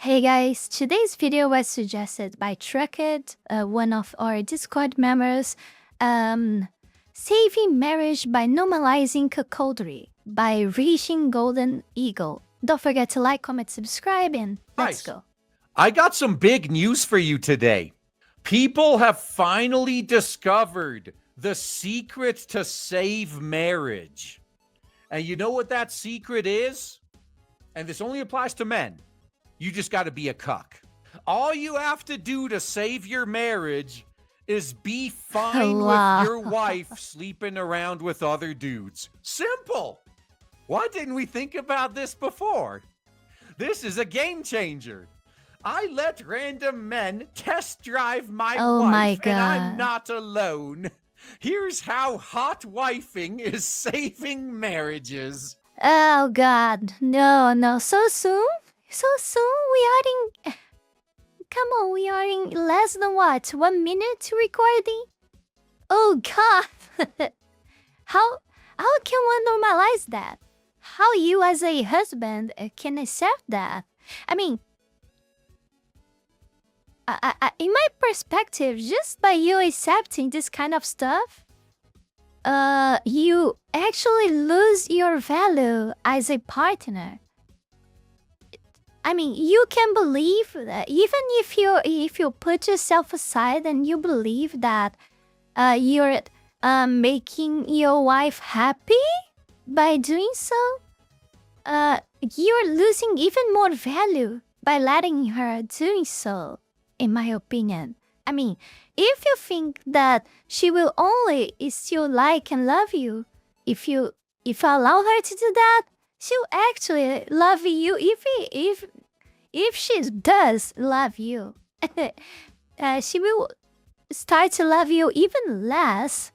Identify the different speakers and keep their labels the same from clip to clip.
Speaker 1: Hey guys, today's video was suggested by Truckett, one of our Discord members. Saving Marriage by Normalizing Cuckoldry by Reaching Golden Eagle. Don't forget to like, comment, subscribe, and let's go.
Speaker 2: I got some big news for you today. People have finally discovered the secret to save marriage. And you know what that secret is? And this only applies to men. You just got to be a cuck. All you have to do to save your marriage is be fine with your wife sleeping around with other dudes. Simple. Why didn't we think about this before? This is a game changer. I let random men test drive my wife, and I'm not alone. Here's how hot wifing is saving marriages.
Speaker 1: Oh God, no, so soon? So soon? We are in... Come on, we are in less than what? 1 minute recording? Oh God! How can one normalize that? How you as a husband can accept that? I mean, in my perspective, just by you accepting this kind of stuff, you actually lose your value as a partner. I mean, you can believe that even if you put yourself aside and you believe that you're making your wife happy by doing so, you're losing even more value by letting her doing so, in my opinion. I mean, if you think that she will only still like and love you, if you allow her to do that, she'll actually love you if she does love you. She will start to love you even less,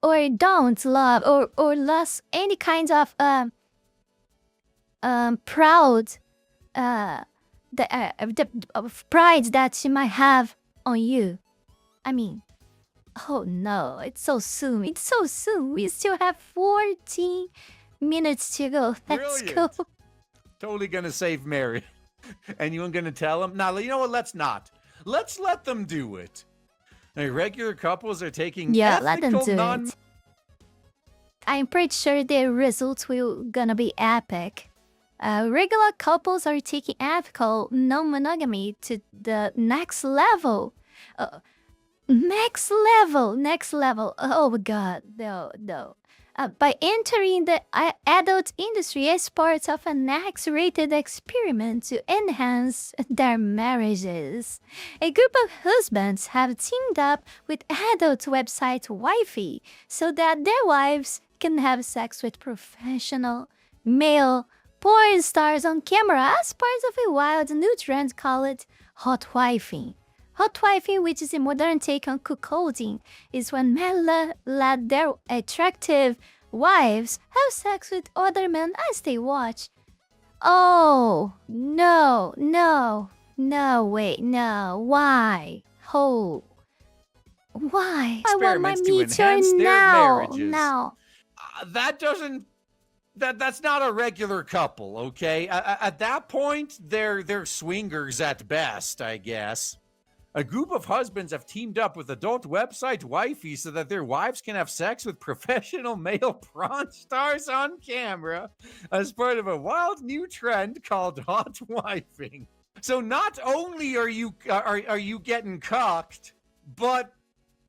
Speaker 1: or don't love, or less any kind of proud of pride that she might have on you. I mean, oh no, it's so soon. It's so soon. We still have 14 minutes to go. Let's go.
Speaker 2: Totally gonna save Mary. And you ain't gonna tell them? Nah, you know what? Let's not. Let's let them do it. Hey, regular couples are taking
Speaker 1: let them do it. I'm pretty sure the results will gonna be epic. Regular couples are taking ethical non-monogamy to the next level. Next level. Oh my God, no. By entering the adult industry as part of an X-rated experiment to enhance their marriages. A group of husbands have teamed up with adult website Wifey so that their wives can have sex with professional male porn stars on camera as part of a wild new trend called hot wifing. Hot wifing, which is a modern take on cuckolding, is when men let their attractive wives have sex with other men as they watch. Oh, no, wait, no, why? Oh, why? I want my meter now.
Speaker 2: That's not a regular couple, okay? At that point, they're swingers at best, I guess. A group of husbands have teamed up with adult website Wifey so that their wives can have sex with professional male prawn stars on camera as part of a wild new trend called hot wifing. So not only are you getting cocked, but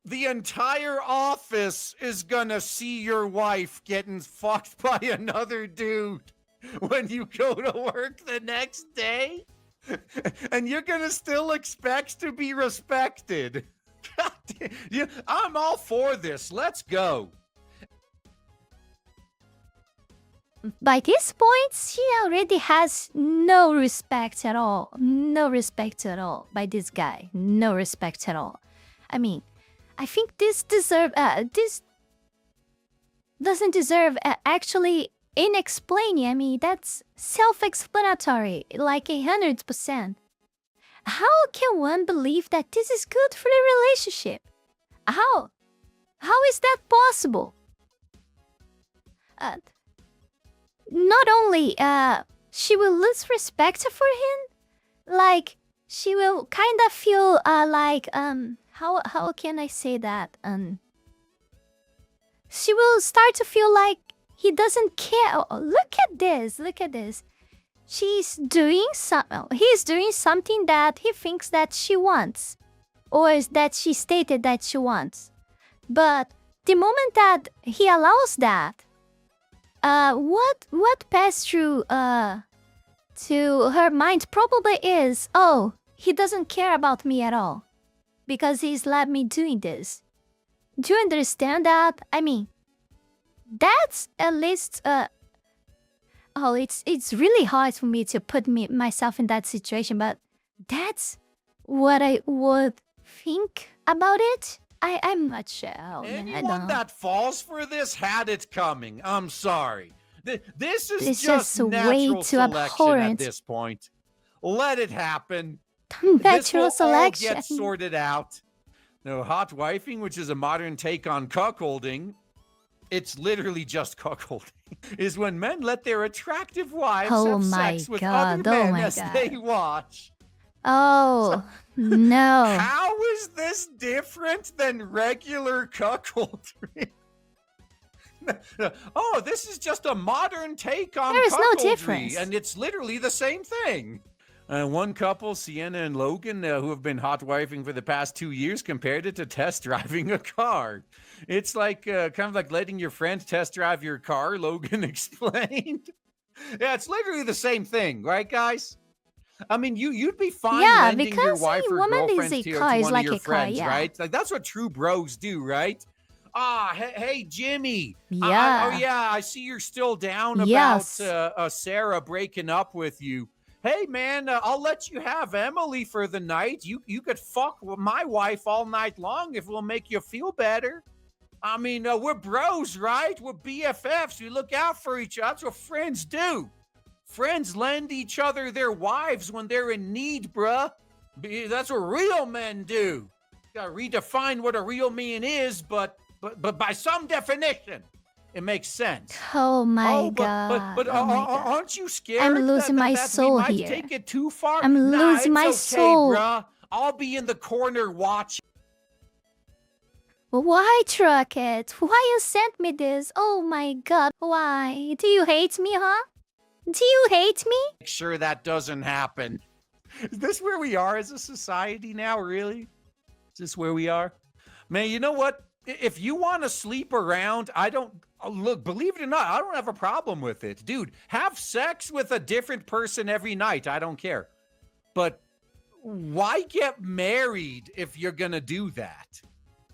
Speaker 2: the entire office is gonna see your wife getting fucked by another dude when you go to work the next day. And you're gonna still expect to be respected. I'm all for this. Let's go.
Speaker 1: By this point, she already has no respect at all. No respect at all by this guy. No respect at all. I mean, I think this doesn't deserve actually in explaining. I mean, that's self-explanatory, like 100%. How can one believe that this is good for the relationship? How is that possible? Not only she will lose respect for him, like she will kind of feel like how can I say that? She will start to feel like he doesn't care. Oh, look at this. Look at this. He's doing something that he thinks that she wants, or that she stated that she wants. But the moment that he allows that, what passed through to her mind probably is, oh, he doesn't care about me at all because he's let me doing this. Do you understand that? I mean, that's at least oh, it's really hard for me to put myself in that situation, but that's what I would think about it. I'm not sure. Oh, man, I
Speaker 2: Anyone
Speaker 1: don't know.
Speaker 2: that falls for this had it coming. I'm sorry. This is
Speaker 1: It's
Speaker 2: just
Speaker 1: just way
Speaker 2: natural
Speaker 1: too
Speaker 2: selection at
Speaker 1: abhorrent.
Speaker 2: this point. Let it happen. This
Speaker 1: Natural
Speaker 2: will all
Speaker 1: selection.
Speaker 2: get sorted out. No, hot wifing, which is a modern take on cuckolding, it's literally just cuckolding, is when men let their attractive wives
Speaker 1: Oh
Speaker 2: have
Speaker 1: my
Speaker 2: sex with
Speaker 1: God,
Speaker 2: other
Speaker 1: oh
Speaker 2: men
Speaker 1: my
Speaker 2: as
Speaker 1: God.
Speaker 2: they watch.
Speaker 1: Oh, no.
Speaker 2: How is this different than regular cuckoldry? Oh, this is just a modern take on
Speaker 1: There is no
Speaker 2: cuckoldry,
Speaker 1: difference.
Speaker 2: and it's literally the same thing. One couple, Sienna and Logan, who have been hot wifing for the past 2 years, compared it to test driving a car. It's like kind of like letting your friend test drive your car, Logan explained. Yeah, it's literally the same thing, right, guys? I mean, you'd be fine
Speaker 1: Yeah,
Speaker 2: lending your
Speaker 1: because
Speaker 2: wife
Speaker 1: a
Speaker 2: or
Speaker 1: woman is
Speaker 2: girlfriend
Speaker 1: a
Speaker 2: to
Speaker 1: car, is
Speaker 2: one of
Speaker 1: like
Speaker 2: your
Speaker 1: a car,
Speaker 2: friends,
Speaker 1: yeah.
Speaker 2: right? Like that's what true bros do, right? Hey, Jimmy.
Speaker 1: Yeah.
Speaker 2: Oh yeah, I see you're still down about
Speaker 1: Yes.
Speaker 2: Sarah breaking up with you. Hey man, I'll let you have Emily for the night. You could fuck with my wife all night long if it'll make you feel better. I mean, we're bros, right? We're BFFs. We look out for each other. That's what friends do. Friends lend each other their wives when they're in need, bruh. That's what real men do. Gotta redefine what a real man is, but by some definition, it makes sense.
Speaker 1: Oh my
Speaker 2: but
Speaker 1: God. Oh my God.
Speaker 2: aren't you scared?
Speaker 1: I'm losing my
Speaker 2: that
Speaker 1: soul
Speaker 2: we might
Speaker 1: here.
Speaker 2: take it too far?
Speaker 1: I'm
Speaker 2: Nah,
Speaker 1: losing my
Speaker 2: it's okay,
Speaker 1: soul.
Speaker 2: bruh. I'll be in the corner watching.
Speaker 1: Why, Truckett? Why you sent me this? Oh my God. Why? Do you hate me, huh? Do you hate me?
Speaker 2: Make sure that doesn't happen. Is this where we are as a society now, really? Is this where we are? Man, you know what? If you want to sleep around, I don't... Look, believe it or not, I don't have a problem with it. Dude, have sex with a different person every night. I don't care. But why get married if you're going to do that?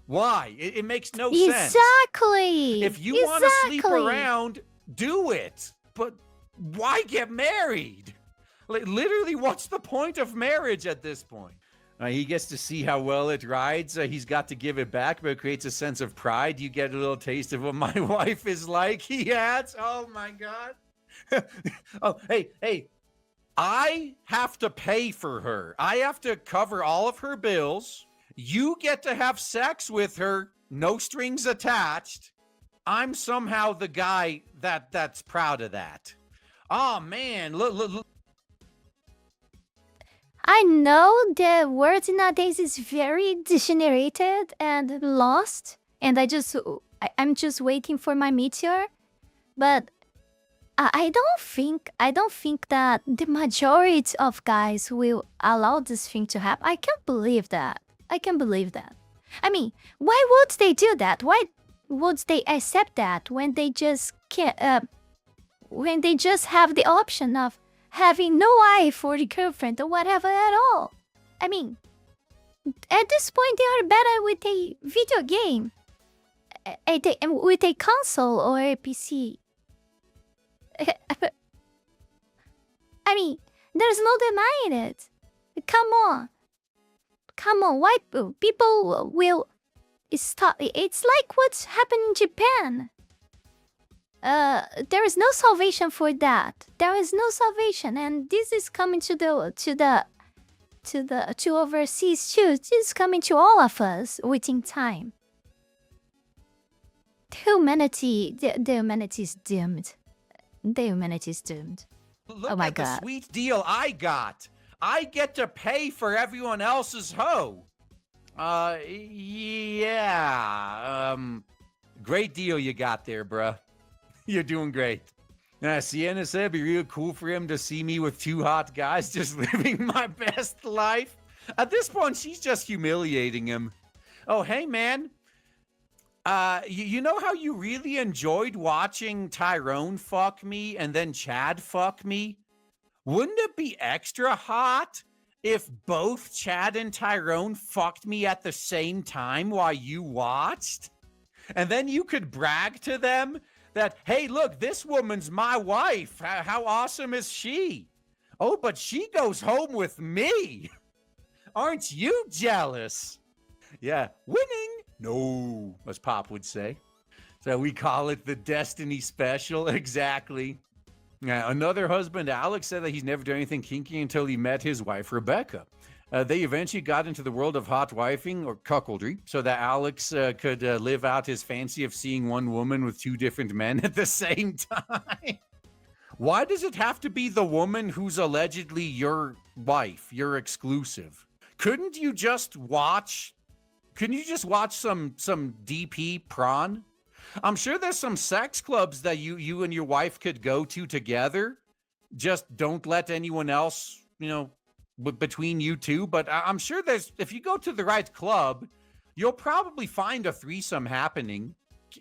Speaker 2: Why? It makes no sense.
Speaker 1: Exactly.
Speaker 2: If you want to sleep around, do it. But why get married? Like, literally, what's the point of marriage at this point? He gets to see how well it rides. He's got to give it back, but it creates a sense of pride. You get a little taste of what my wife is like, he adds. Oh, my God. Oh, hey. I have to pay for her. I have to cover all of her bills. You get to have sex with her, no strings attached. I'm somehow the guy that's proud of that. Oh, man, look.
Speaker 1: I know the word nowadays is very degenerated and lost, and I'm just waiting for my meteor. But I don't think that the majority of guys will allow this thing to happen. I can't believe that. I mean, why would they do that? Why would they accept that when they just can't? When they just have the option of having no wife or girlfriend or whatever at all. I mean, at this point, they are better with a video game, with a console or a PC. I mean, there's no denying it. Come on. Why people will stop? It's like what's happened in Japan. There is no salvation for that. There is no salvation, and this is coming to overseas too. This is coming to all of us within time. The humanity is doomed. The humanity is doomed.
Speaker 2: Look
Speaker 1: oh my
Speaker 2: at
Speaker 1: God.
Speaker 2: the sweet deal I got. I get to pay for everyone else's hoe. Yeah. Great deal you got there, bruh. You're doing great. Sienna said it'd be real cool for him to see me with 2 hot guys just living my best life. At this point, she's just humiliating him. Oh, hey, man. You know how you really enjoyed watching Tyrone fuck me and then Chad fuck me? Wouldn't it be extra hot if both Chad and Tyrone fucked me at the same time while you watched? And then you could brag to them that, hey, look, this woman's my wife. How awesome is she? Oh, but she goes home with me. Aren't you jealous? Yeah, winning. No, as Pop would say. So we call it the Destiny Special. Exactly. Another husband, Alex, said that he's never done anything kinky until he met his wife, Rebecca. They eventually got into the world of hot wifing or cuckoldry so that Alex could live out his fancy of seeing one woman with 2 different men at the same time. Why does it have to be the woman who's allegedly your wife, your exclusive? Couldn't you just watch some DP prawn? I'm sure there's some sex clubs that you and your wife could go to together. Just don't let anyone else, between you two. But I'm sure if you go to the right club, you'll probably find a threesome happening.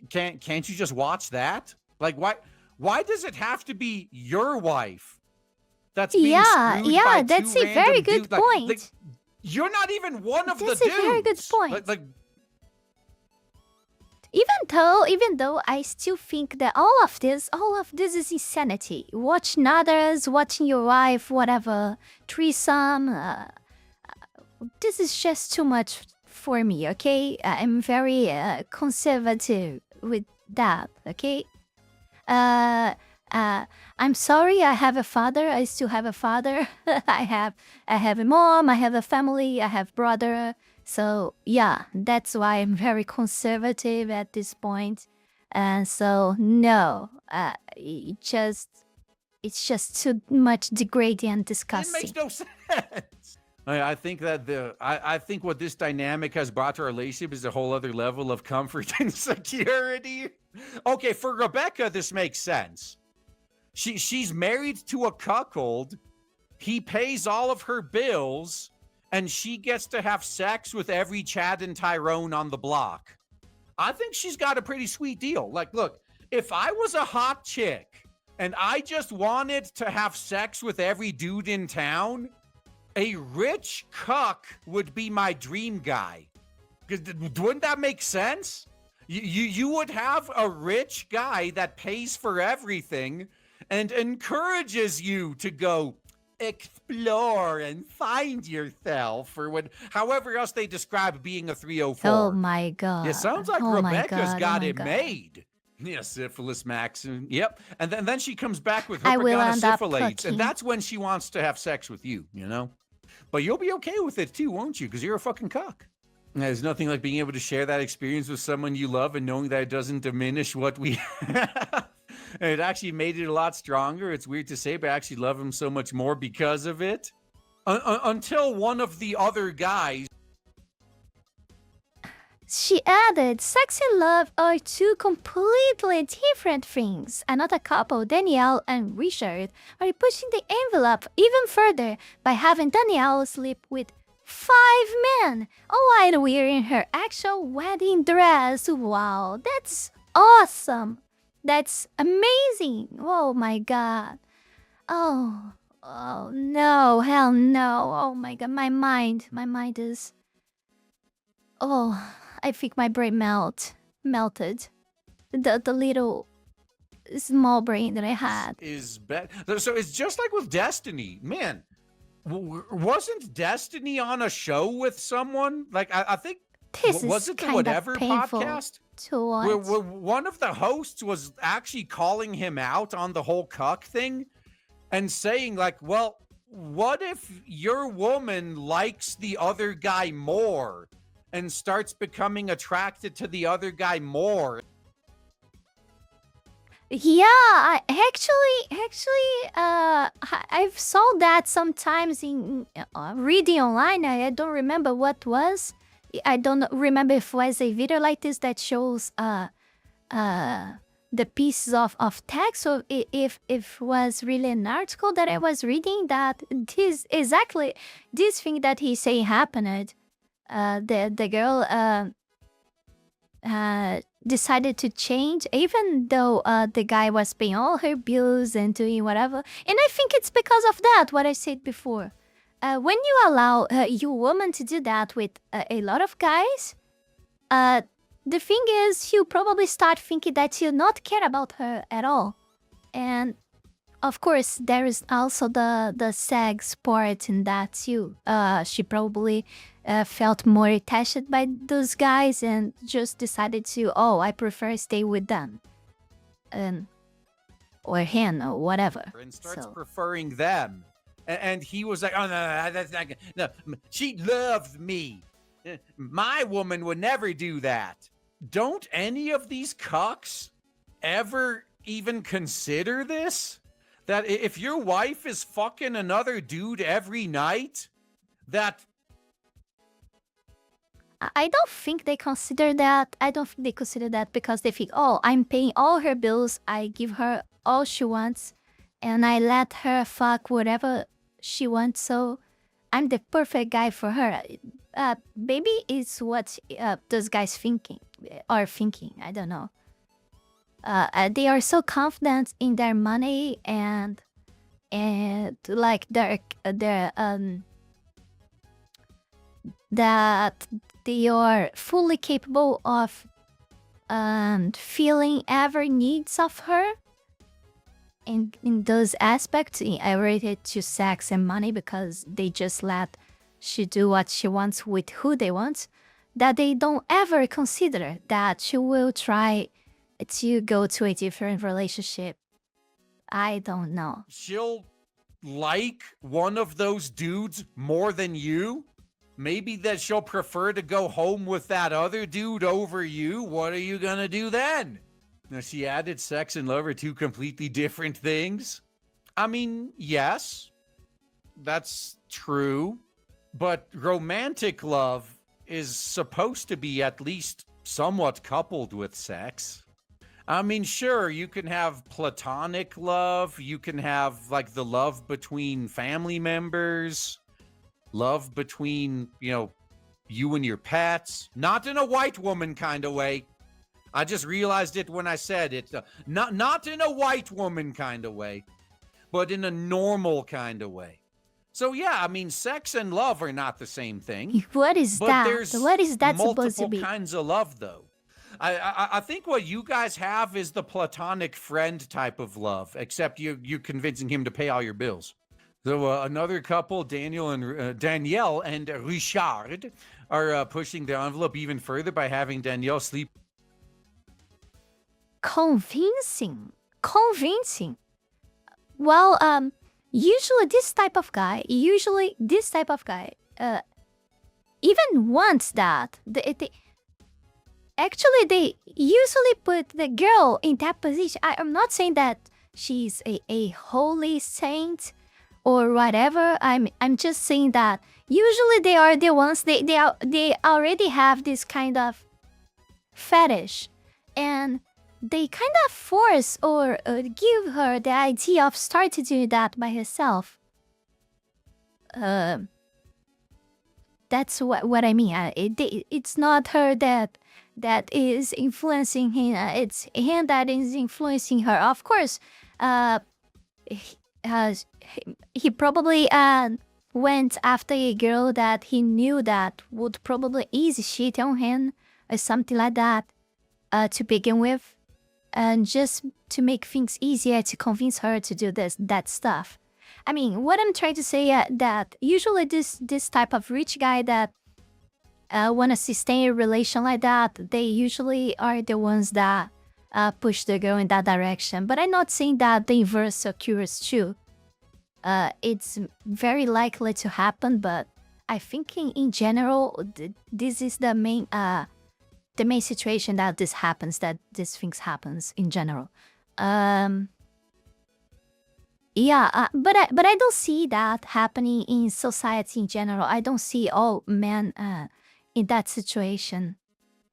Speaker 2: Can't you just watch that? Like, why does it have to be your wife that's being screwed by
Speaker 1: that's
Speaker 2: 2
Speaker 1: a very
Speaker 2: random
Speaker 1: good
Speaker 2: dudes?
Speaker 1: point.
Speaker 2: You're not even one of the dudes.
Speaker 1: That's a very good point. Even though I still think that all of this is insanity. Watching others, watching your wife, whatever, threesome. This is just too much for me, okay? I'm very conservative with that, okay? I'm sorry, I have a father. I still have a father. I have a mom, I have a family, I have brother. So yeah, that's why I'm very conservative at this point. And so no, it's just too much degrading and disgusting.
Speaker 2: It makes no sense. I think that I think what this dynamic has brought to our relationship is a whole other level of comfort and security. Okay, for Rebecca, this makes sense. She's married to a cuckold. He pays all of her bills, and she gets to have sex with every Chad and Tyrone on the block. I think she's got a pretty sweet deal. Like, look, if I was a hot chick and I just wanted to have sex with every dude in town, a rich cuck would be my dream guy. Wouldn't that make sense? You would have a rich guy that pays for everything and encourages you to go explore and find yourself, or however else they describe being a 304.
Speaker 1: Oh my god.
Speaker 2: It sounds like Rebecca's got it made. Yeah, syphilis maximum. Yep. And then she comes back with hypergonosyphilate, and that's when she wants to have sex with you, But you'll be okay with it too, won't you? Because you're a fucking cock. There's nothing like being able to share that experience with someone you love and knowing that it doesn't diminish what we have. It actually made it a lot stronger. It's weird to say, but I actually love him so much more because of it. Until one of the other guys.
Speaker 1: She added, sex and love are 2 completely different things. Another couple, Danielle and Richard, are pushing the envelope even further by having Danielle sleep with 5 men, while wearing her actual wedding dress. Wow, that's awesome. That's amazing. Oh my god. Oh no, hell no. Oh my god, my mind is... Oh, I think my brain melted. The little small brain that I had.
Speaker 2: Is bad. So it's just like with Destiny. Man, wasn't Destiny on a show with someone? Like, I think...
Speaker 1: This
Speaker 2: was
Speaker 1: is
Speaker 2: it the
Speaker 1: kind
Speaker 2: Whatever
Speaker 1: of painful
Speaker 2: podcast?
Speaker 1: To watch.
Speaker 2: Where one of the hosts was actually calling him out on the whole cuck thing and saying, like, well, what if your woman likes the other guy more and starts becoming attracted to the other guy more?
Speaker 1: Yeah, I've saw that sometimes in reading online. I don't remember what was. I don't remember if it was a video like this that shows uh the pieces of text, or if was really an article that I was reading that this exactly this thing that he say happened. The girl decided to change, even though the guy was paying all her bills and doing whatever. And I think it's because of that, what I said before. When you allow your woman to do that with a lot of guys, the thing is, you probably start thinking that you not care about her at all. And of course, there is also the sex part in that too. She probably felt more attached by those guys and just decided to, oh, I prefer stay with them, or him or whatever.
Speaker 2: And starts
Speaker 1: So
Speaker 2: preferring them. And he was like, oh, no, that's not good. No, she loves me. My woman would never do that. Don't any of these cucks ever even consider this? That if your wife is fucking another dude every night, that...
Speaker 1: I don't think they consider that. I don't think they consider that because they think, oh, I'm paying all her bills. I give her all she wants, and I let her fuck whatever she wants. So I'm the perfect guy for her. Maybe it's what those guys are thinking. I don't know. They are so confident in their money and like that they are fully capable of feeling every needs of her in those aspects related to sex and money, because they just let she do what she wants with who they want, that they don't ever consider that she will try to go to a different relationship. I don't know.
Speaker 2: She'll like one of those dudes more than you? Maybe that she'll prefer to go home with that other dude over you? What are you gonna do then? Now, she added sex and love are two completely different things. I mean, yes, that's true. But romantic love is supposed to be at least somewhat coupled with sex. I mean, sure, you can have platonic love. You can have, like, the love between family members. Love between, you and your pets. Not in a white woman kind of way. I just realized it when I said it. Not in a white woman kind of way, but in a normal kind of way. So yeah, I mean, sex and love are not the same thing.
Speaker 1: What is
Speaker 2: But
Speaker 1: that?
Speaker 2: there's
Speaker 1: What is that supposed to
Speaker 2: multiple
Speaker 1: be?
Speaker 2: kinds of love, though. I think what you guys have is the platonic friend type of love, except you're convincing him to pay all your bills. So another couple, Danielle and Richard, are pushing the envelope even further by having Danielle sleep.
Speaker 1: Convincing. Well, usually this type of guy, even wants that. Actually, they usually put the girl in that position. I'm not saying that she's a holy saint or whatever. I'm just saying that usually they are the ones they already have this kind of fetish, and they kind of force or give her the idea of starting to do that by herself. That's what I mean. It's not her that is influencing him. It's him that is influencing her. Of course, he probably went after a girl that he knew that would probably easy shit on him or something like that to begin with, and just to make things easier to convince her to do that stuff. I mean, what I'm trying to say that usually this type of rich guy that want to sustain a relation like that, they usually are the ones that push the girl in that direction. But I'm not saying that the inverse occurs too. It's very likely to happen, but I think in general, this is the main situation that this happens, that these things happens in general. Um, yeah, but I don't see that happening in society in general. I don't see all men in that situation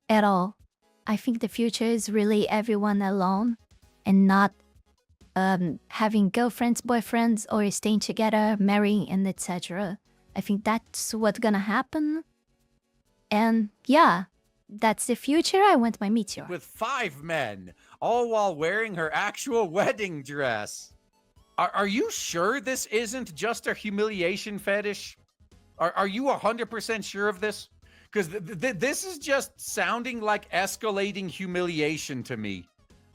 Speaker 1: at all. I think the future is really everyone alone and not having girlfriends, boyfriends, or staying together, marrying, and etc. I think that's what's gonna happen. And yeah, that's the future. I want my meteor.
Speaker 2: With 5 men, all while wearing her actual wedding dress. Are you sure this isn't just a humiliation fetish? Are you 100% sure of this? Because this is just sounding like escalating humiliation to me.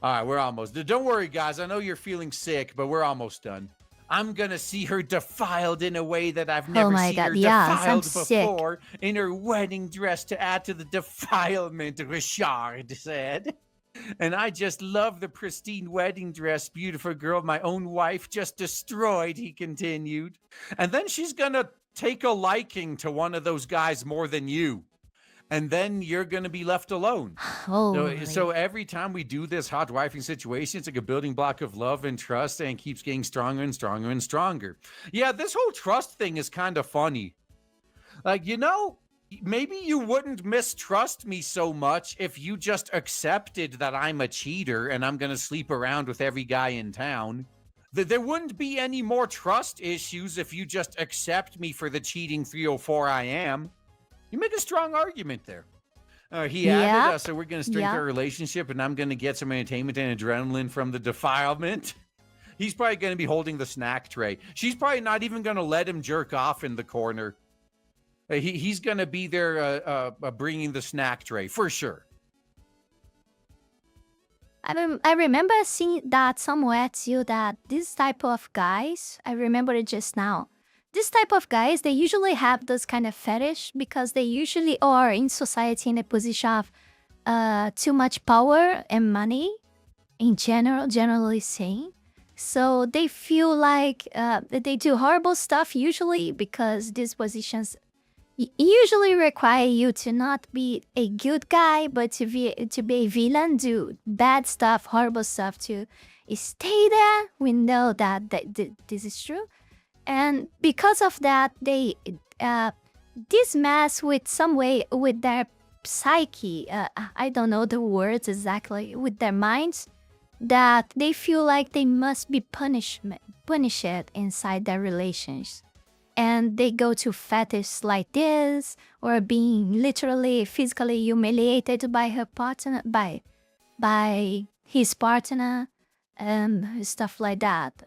Speaker 2: All right, we're almost. Don't worry, guys. I know you're feeling sick, but we're almost done. I'm gonna see her defiled in a way that I've never seen her defiled before. In her wedding dress to add to the defilement, Richard said. And I just love the pristine wedding dress, beautiful girl my own wife just destroyed, he continued. And then she's gonna take a liking to one of those guys more than you. And then you're going to be left alone. So every time we do this hot wifing situation, it's like a building block of love and trust and keeps getting stronger and stronger and stronger. Yeah, this whole trust thing is kind of funny. Like, you know, maybe you wouldn't mistrust me so much if you just accepted that I'm a cheater and I'm going to sleep around with every guy in town. There wouldn't be any more trust issues if you just accept me for the cheating 304 I am. You make a strong argument there. He added, so we're going to strengthen our relationship, and I'm going to get some entertainment and adrenaline from the defilement. He's probably going to be holding the snack tray. She's probably not even going to let him jerk off in the corner. He's going to be there bringing the snack tray, for sure.
Speaker 1: I remember seeing that somewhere too, that this type of guys, I remember it just now. This type of guys, they usually have this kind of fetish because they usually are in society in a position of too much power and money in general, generally saying. So they feel like they do horrible stuff usually because these positions usually require you to not be a good guy, but to be a villain, do bad stuff, horrible stuff to stay there. We know that this is true. And because of that, they this mess with some way with their psyche. I don't know the words exactly, with their minds, that they feel like they must be punished inside their relations, and they go to fetishes like this, or being literally physically humiliated by her partner, by his partner. Stuff like that.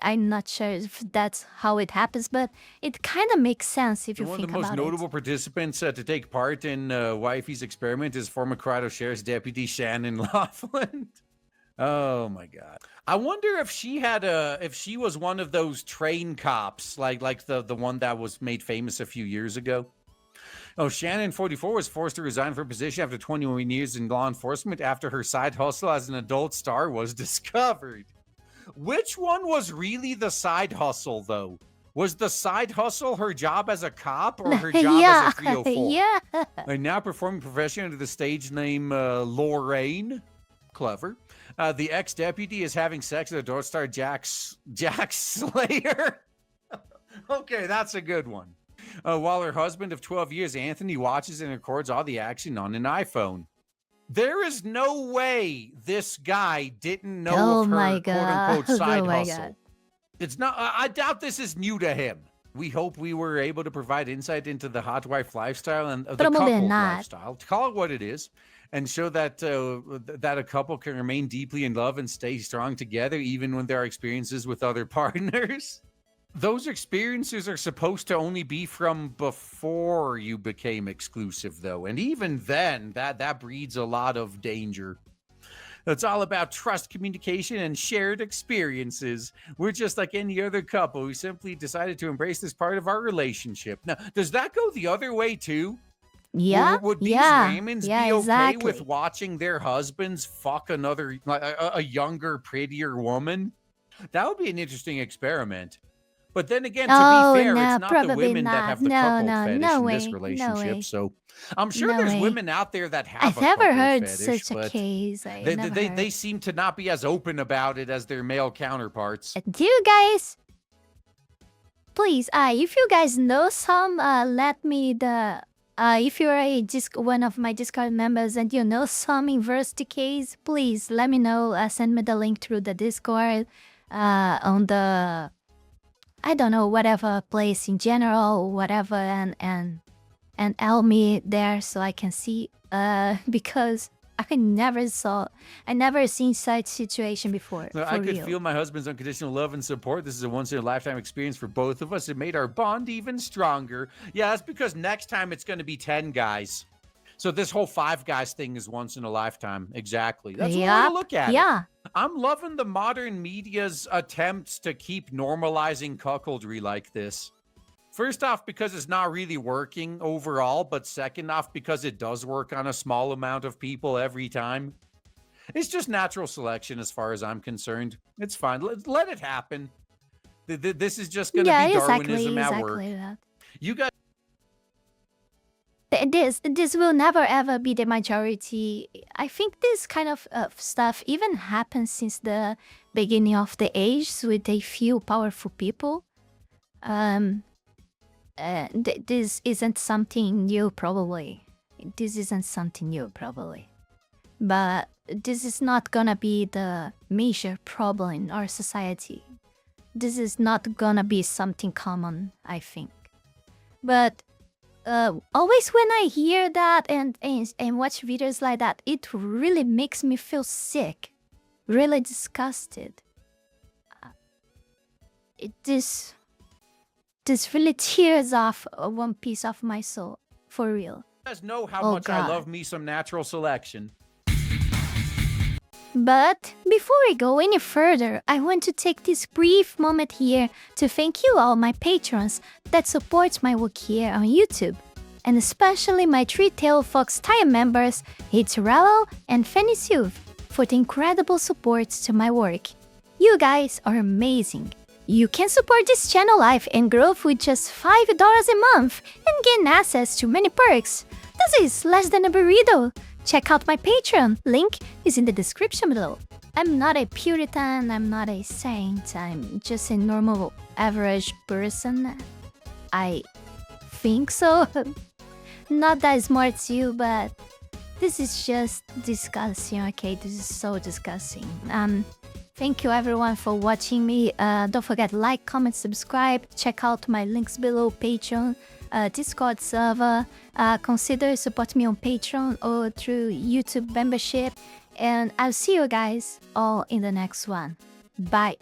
Speaker 1: I'm not sure if that's how it happens, but it kind of makes sense if you think about it.
Speaker 2: One of the most notable participants to take part in Wifey's experiment is former Colorado Sheriff's Deputy Shannon Laughlin. Oh my God! I wonder if she was one of those train cops, like the one that was made famous a few years ago. Oh, Shannon, 44, was forced to resign from her position after 21 years in law enforcement after her side hustle as an adult star was discovered. Which one was really the side hustle, though? Was the side hustle her job as a cop or her job as a 304?
Speaker 1: Yeah.
Speaker 2: And now performing professionally under the stage name Lorraine. Clever. The ex-deputy is having sex with adult star Jack Slayer. Okay, that's a good one. While her husband of 12 years, Anthony, watches and records all the action on an iPhone. There is no way this guy didn't know of her quote-unquote side hustle. God. It's not. I doubt this is new to him. We hope we were able to provide insight into the hot wife lifestyle and the couple lifestyle. To call it what it is, and show that that a couple can remain deeply in love and stay strong together even when there are experiences with other partners. Those experiences are supposed to only be from before you became exclusive, though. And even then, that breeds a lot of danger. It's all about trust, communication, and shared experiences. We're just like any other couple who simply decided to embrace this part of our relationship. Now, does that go the other way, too?
Speaker 1: Yeah.
Speaker 2: Would these Raymonds be okay with watching their husbands fuck a younger, prettier woman? That would be an interesting experiment. But then again, to
Speaker 1: Oh,
Speaker 2: be fair,
Speaker 1: no,
Speaker 2: it's not the
Speaker 1: probably
Speaker 2: women that
Speaker 1: not.
Speaker 2: have the
Speaker 1: No,
Speaker 2: cuckold
Speaker 1: no,
Speaker 2: fetish
Speaker 1: no
Speaker 2: in this
Speaker 1: way, no
Speaker 2: relationship.
Speaker 1: way,
Speaker 2: So I'm sure
Speaker 1: no
Speaker 2: there's
Speaker 1: way.
Speaker 2: women out there that have
Speaker 1: I've
Speaker 2: a
Speaker 1: never
Speaker 2: cuckold
Speaker 1: heard
Speaker 2: fetish,
Speaker 1: such a
Speaker 2: but
Speaker 1: case. I
Speaker 2: they,
Speaker 1: never
Speaker 2: they,
Speaker 1: heard.
Speaker 2: they seem to not be as open about it as their male counterparts.
Speaker 1: Do you guys, please, if you guys know some, let me the. If you're one of my Discord members and you know some inverse case, please let me know. Send me the link through the Discord, on the, I don't know, whatever place in general, whatever, and tell me there so I can see. Because I never seen such situation before.
Speaker 2: No,
Speaker 1: For
Speaker 2: I could
Speaker 1: real.
Speaker 2: feel my husband's unconditional love and support. This is a once-in-a-lifetime experience for both of us. It made our bond even stronger. Yeah, that's because next time it's going to be 10 guys. So this whole 5 guys thing is once in a lifetime. Exactly. That's one way to
Speaker 1: Yup,
Speaker 2: look at it.
Speaker 1: yeah.
Speaker 2: I'm loving the modern media's attempts to keep normalizing cuckoldry like this. First off, because it's not really working overall, but second off, because it does work on a small amount of people every time. It's just natural selection as far as I'm concerned. It's fine. Let it happen. This is just going to
Speaker 1: Yeah,
Speaker 2: be
Speaker 1: exactly,
Speaker 2: Darwinism at work.
Speaker 1: exactly that.
Speaker 2: You guys
Speaker 1: This will never ever be the majority. I think this kind of stuff even happens since the beginning of the age with a few powerful people. This isn't something new, probably. This isn't something new, probably. But this is not gonna be the major problem in our society. This is not gonna be something common, I think. But always when I hear that and watch videos like that, it really makes me feel sick, really disgusted. This really tears off one piece of my soul, for real.
Speaker 2: know how
Speaker 1: Oh,
Speaker 2: much I
Speaker 1: God.
Speaker 2: love me some natural selection.
Speaker 1: But before we go any further, I want to take this brief moment here to thank you all my patrons that support my work here on YouTube, and especially my 3-Tailed Fox Tier members Heath Rowell and Fenny Sylvy for the incredible support to my work. You guys are amazing. You can support this channel life and growth with just $5 a month and gain access to many perks. This is less than a burrito. Check out my Patreon, link is in the description below. I'm not a Puritan, I'm not a saint, I'm just a normal, average person. I think so. Not that smart as you, but this is just disgusting, okay? This is so disgusting. Thank you everyone for watching me. Don't forget, like, comment, subscribe. Check out my links below, Patreon, Discord server. Consider support me on Patreon or through YouTube membership. And I'll see you guys all in the next one. Bye.